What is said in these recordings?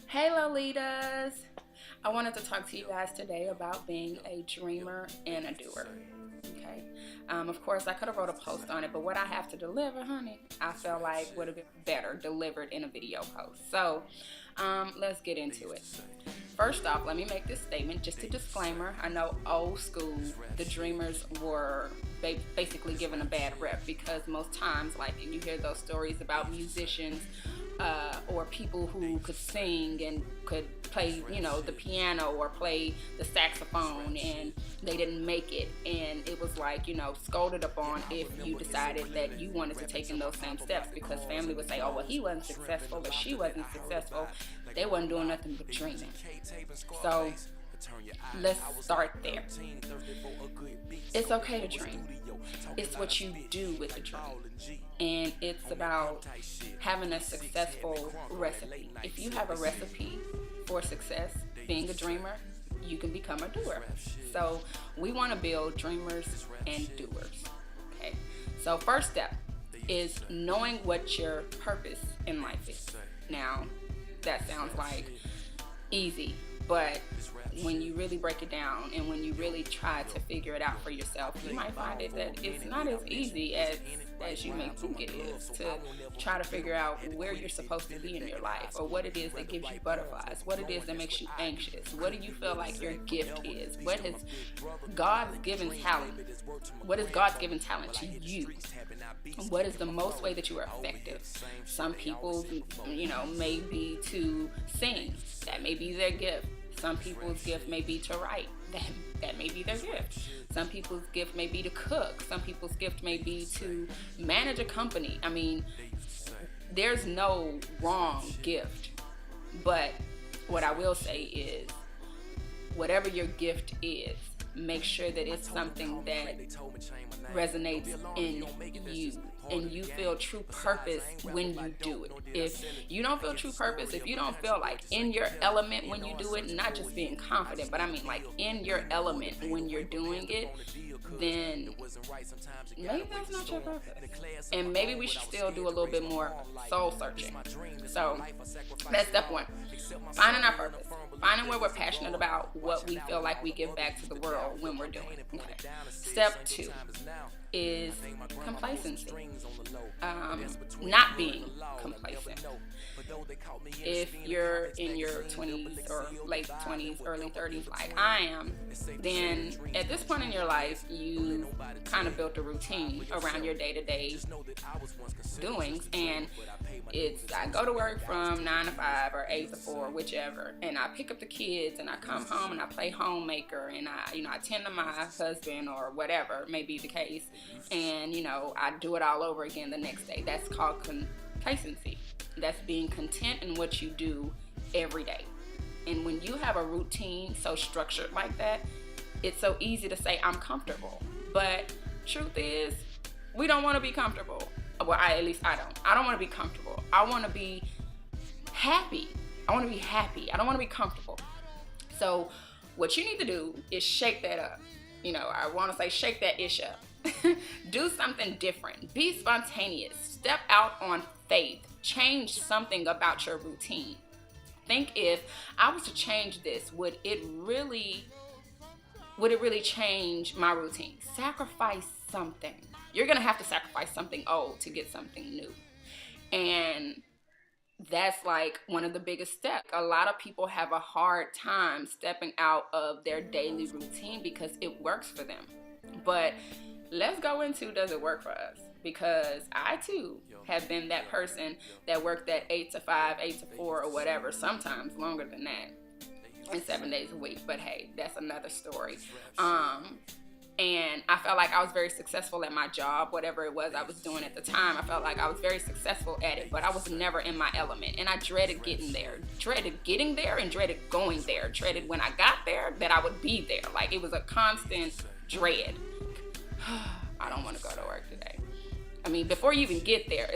Hey Lolitas! I wanted to talk to you guys today about being a dreamer and a doer. Okay. Of course, I could have wrote a post on it, but what I have to deliver, honey, I felt like would have been better delivered in a video post. So, let's get into it. First off, let me make this statement, just a disclaimer. I know old school, the dreamers were basically given a bad rep because most times, like, you hear those stories about musicians or people who could sing and could play, the piano or play the saxophone, and they didn't make it, and it was like, scolded upon if you decided that you wanted to take in those same steps, because family would say, oh, well, he wasn't successful or she wasn't successful. They wasn't doing nothing but dreaming. So let's start there. It's okay to dream. It's what you do with the dream. And it's about having a successful recipe. If you have a recipe for success, being a dreamer, you can become a doer. So we want to build dreamers and doers. Okay. So first step is knowing what your purpose in life is. Now, that sounds like easy, but when you really break it down and when you really try to figure it out for yourself, you might find it that it's not as easy as you may think it is to try to figure out where you're supposed to be in your life, or what it is that gives you butterflies, what it is that makes you anxious, what do you feel like your gift is, what is God's given talent, what is God's given talent to you, what is the most way that you are effective. Some people, may be to sing, that may be their gift. Some people's gift may be to write. That may be their gift. Some people's gift may be to cook. Some people's gift may be to manage a company. I mean, there's no wrong gift. But what I will say is, whatever your gift is, make sure that it's something that resonates in you and you feel true purpose when you do it. If you don't feel true purpose, if you don't feel like in your element when you do it, not just being confident, but I mean like in your element when you're doing it, then maybe that's not your purpose. And maybe we should still do a little bit more soul searching. So that's step one. Finding our purpose. Finding what we're passionate about, what we feel like we give back to the world when we're doing it. Okay. Step two is complacency. Not being complacent. If you're in your 20s or late 20s, early 30s like I am, then at this point in your life, you kind of built a routine around your day-to-day doings, and I go to work from 9 to 5 or 8 to 4, whichever, and I pick up the kids and I come home and I play homemaker and I tend to my husband or whatever may be the case, and I do it all over again the next day. That's called complacency. That's being content in what you do every day. And when you have a routine so structured like that, it's so easy to say I'm comfortable. But truth is, we don't want to be comfortable. Well, at least I don't. I don't want to be comfortable. I want to be happy. I want to be happy. I don't want to be comfortable. So what you need to do is shake that up. I want to say shake that ish up. Do something different. Be spontaneous. Step out on faith. Change something about your routine. Think, if I was to change this, would it really change my routine? Sacrifice something. You're going to have to sacrifice something old to get something new. And that's like one of the biggest steps. A lot of people have a hard time stepping out of their daily routine because it works for them. But let's go into, does it work for us? Because I too have been that person that worked that 8 to 5, 8 to 4 or whatever, sometimes longer than that, and 7 days a week. But hey, that's another story. And I felt like I was very successful at my job, whatever it was I was doing at the time. I felt like I was very successful at it, but I was never in my element. And I dreaded getting there, and dreaded going there, dreaded when I got there that I would be there. Like, it was a constant dread. I don't want to go to work today. I mean, before you even get there,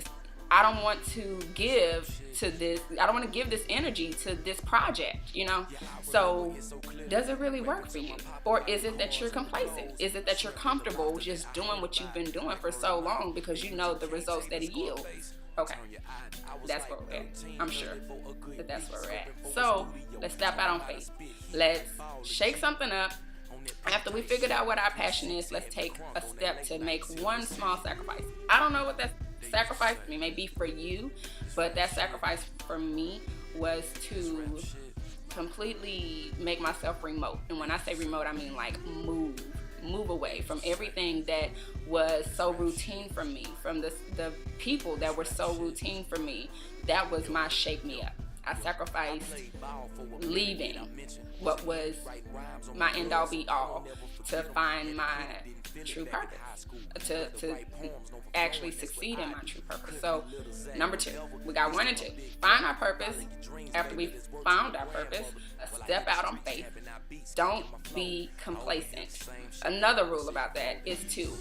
I don't want to give to this, I don't want to give this energy to this project, you know? So does it really work for you? Or is it that you're complacent? Is it that you're comfortable just doing what you've been doing for so long because you know the results that it yields? Okay, that's where we're at. I'm sure that that's where we're at. So let's step out on faith. Let's shake something up. After we figured out what our passion is, let's take a step to make one small sacrifice. I don't know what that sacrifice may be for you, but that sacrifice for me was to completely make myself remote. And when I say remote, I mean like move away from everything that was so routine for me, from the people that were so routine for me. That was my shake me up. I sacrificed leaving what was my end all be all to find my true purpose, to actually succeed in my true purpose. So number 2, we got 1 and 2. Find our purpose. After we found our purpose, step out on faith. Don't be complacent. Another rule about that is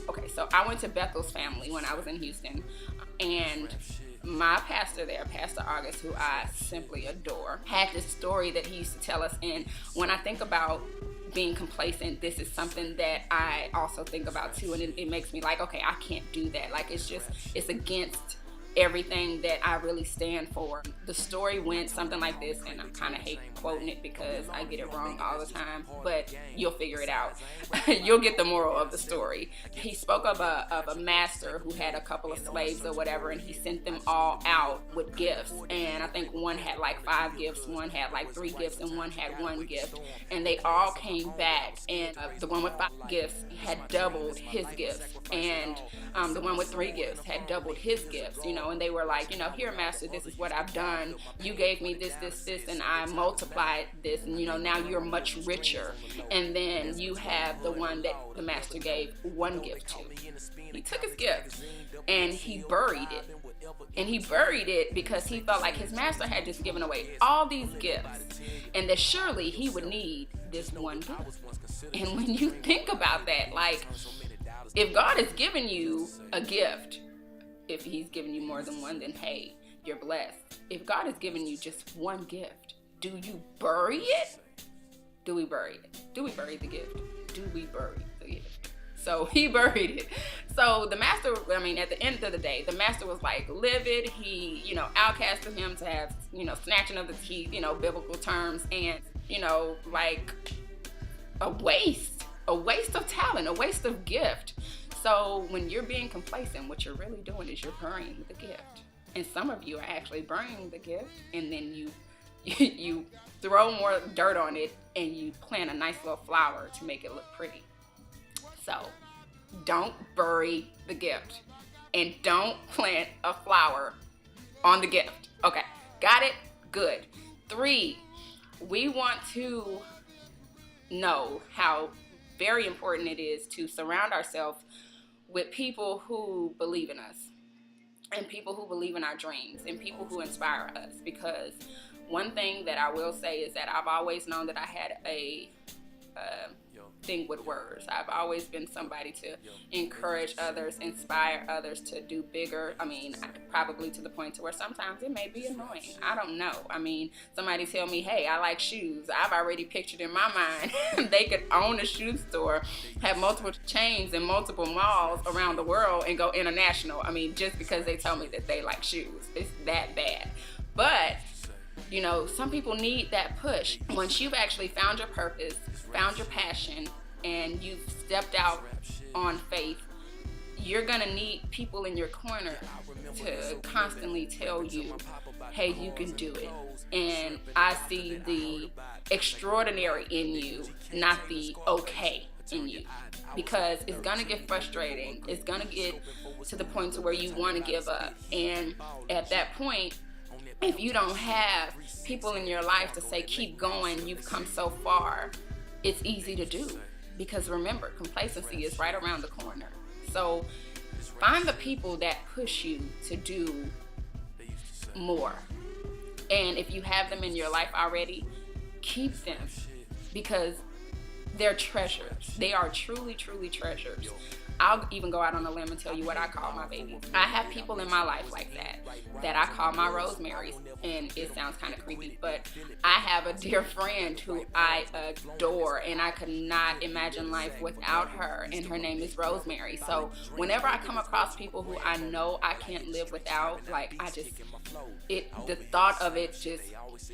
okay, so I went to Bethel's family when I was in Houston, and my pastor there, Pastor August, who I simply adore, had this story that he used to tell us. And when I think about being complacent, this is something that I also think about too. And it makes me like, okay, I can't do that. Like, it's against everything that I really stand for. The story went something like this, and I kind of hate quoting it because I get it wrong all the time, but you'll figure it out. You'll get the moral of the story. He spoke of a master who had a couple of slaves or whatever, and he sent them all out with gifts. And I think one had like 5 gifts, one had like 3 gifts, and one had 1 gift. And they all came back, and the one with 5 gifts had doubled his gifts, and the one with 3 gifts had doubled his gifts, you know. And they were like, you know, here, master, this is what I've done. You gave me this, and I multiplied this, and, you know, now you're much richer. And then you have the one that the master gave 1 gift to. He took his gift and he buried it. And he buried it because he felt like his master had just given away all these gifts, and that surely he would need this 1 gift. And when you think about that, like, if God has given you a gift, if he's given you more than 1, then hey, you're blessed. If God has given you just 1 gift, do you bury it? Do we bury it? Do we bury the gift? Do we bury the gift? So he buried it. So the master, I mean, at the end of the day, the master was like livid. He, you know, outcasted him to have, you know, snatching of the teeth, you know, biblical terms, and, you know, like a waste of talent, a waste of gift. So when you're being complacent, what you're really doing is you're burying the gift. And some of you are actually burying the gift, and then you throw more dirt on it, and you plant a nice little flower to make it look pretty. So don't bury the gift, and don't plant a flower on the gift. Okay, got it? Good. 3, we want to know how very important it is to surround ourselves with people who believe in us, and people who believe in our dreams, and people who inspire us. Because one thing that I will say is that I've always known that I had a thing with words. I've always been somebody to encourage others, inspire others to do bigger. I mean, probably to the point to where sometimes it may be annoying. I don't know. I mean, somebody tell me, hey, I like shoes. I've already pictured in my mind they could own a shoe store, have multiple chains in multiple malls around the world, and go international. I mean, just because they tell me that they like shoes. It's that bad. But you know, some people need that push. Once you've actually found your purpose, found your passion, and you've stepped out on faith, you're gonna need people in your corner to constantly tell you, hey, you can do it. And I see the extraordinary in you, not the okay in you. Because it's gonna get frustrating. It's gonna get to the point to where you wanna give up. And at that point, if you don't have people in your life to say, keep going, you've come so far, it's easy to do. Because remember, complacency is right around the corner. So find the people that push you to do more. And if you have them in your life already, keep them. Because they're treasures. They are truly, truly treasures. I'll even go out on a limb and tell you what I call my babies. I have people in my life like that I call my rosemaries, and it sounds kind of creepy, but I have a dear friend who I adore, and I could not imagine life without her, and her name is Rosemary. So whenever I come across people who I know I can't live without, like, the thought of it just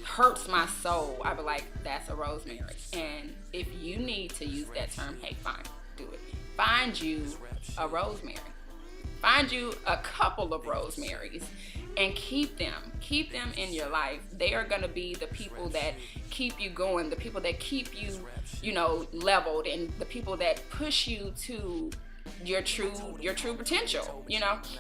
hurts my soul. I be like, that's a rosemary. And if you need to use that term, hey, fine, do it. Find you a rosemary. Find you a couple of rosemaries and keep them in your life. They are going to be the people that keep you going, the people that keep you, leveled, and the people that push you to your true potential.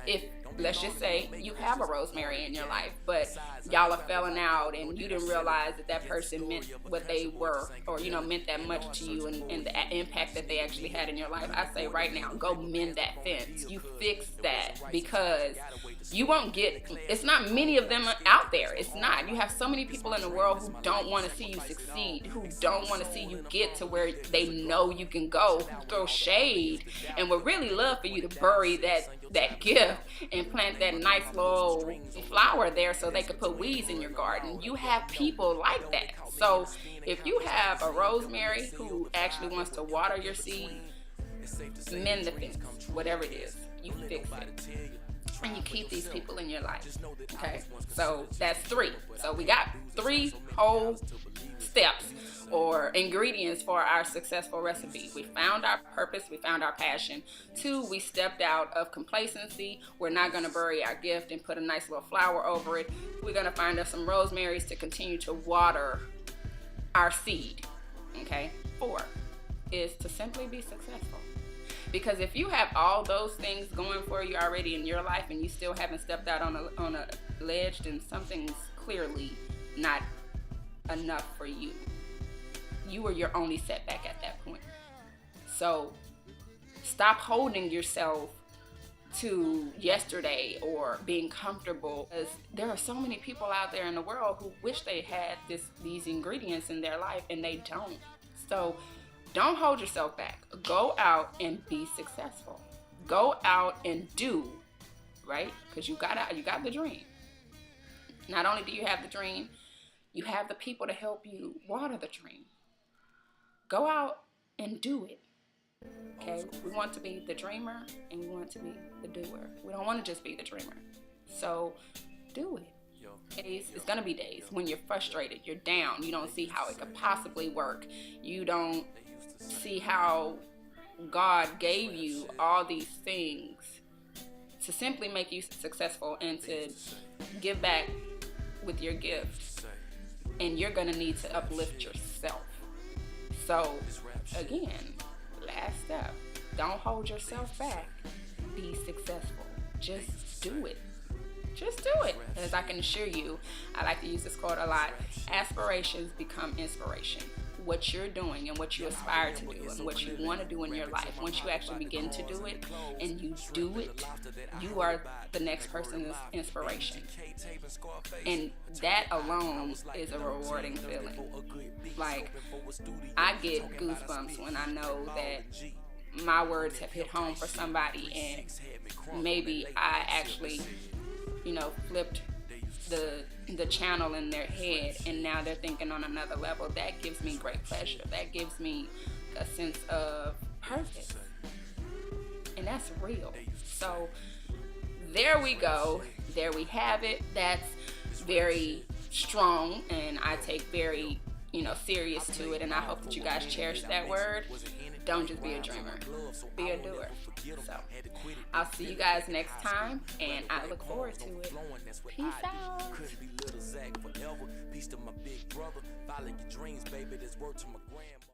If, let's just say, you have a rosemary in your life, but y'all are falling out and you didn't realize that person meant what they were, or meant that much to you, and the impact that they actually had in your life. I say right now, go mend that fence. You fix that, because you won't get, it's not many of them out there. It's not. You have so many people in the world who don't want to see you succeed, who don't want to see you get to where they know you can go, who throw shade and would really love for you to bury that gift and plant that nice little flower there so they could put weeds in your garden. You have people like that. So if you have a rosemary who actually wants to water your seed, mend the fence, whatever it is, you fix it. And you keep these people in your life. Okay, so that's 3. So we got 3 whole steps or ingredients for our successful recipe. We found our purpose, we found our passion. 2, we stepped out of complacency. We're not going to bury our gift and put a nice little flower over it. We're going to find us some rosemaries to continue to water our seed. Okay, 4 is to simply be successful. Because if you have all those things going for you already in your life and you still haven't stepped out on a ledge, then something's clearly not enough for you. You are your only setback at that point. So stop holding yourself to yesterday or being comfortable, because there are so many people out there in the world who wish they had these ingredients in their life and they don't. So don't hold yourself back. Go out and be successful. Go out and do, right? Because you got the dream. Not only do you have the dream, you have the people to help you water the dream. Go out and do it. Okay? We want to be the dreamer and we want to be the doer. We don't want to just be the dreamer. So do it. It's going to be days when you're frustrated, you're down, you don't see how it could possibly work. You don't see how God gave you all these things to simply make you successful and to give back with your gift. And you're going to need to uplift yourself. So, again, last step, don't hold yourself back. Be successful. Just do it. Just do it. As I can assure you, I like to use this quote a lot, aspirations become inspiration. What you're doing and what you aspire to do and what you want to do in your life, once you actually begin to do it and you do it, you are the next person's inspiration. And that alone is a rewarding feeling. Like, I get goosebumps when I know that my words have hit home for somebody, and maybe I actually, flipped the channel in their head, and now they're thinking on another level. That gives me great pleasure. That gives me a sense of purpose, and that's real. So there we go. There we have it. That's very strong, and I take very serious to it, and I hope that you guys cherish that word. Don't just be a dreamer, be a doer. So I'll see you guys next time, and I look forward to it. Peace out. Peace to my big brother. Follow your dreams, baby. There's word to my grandma.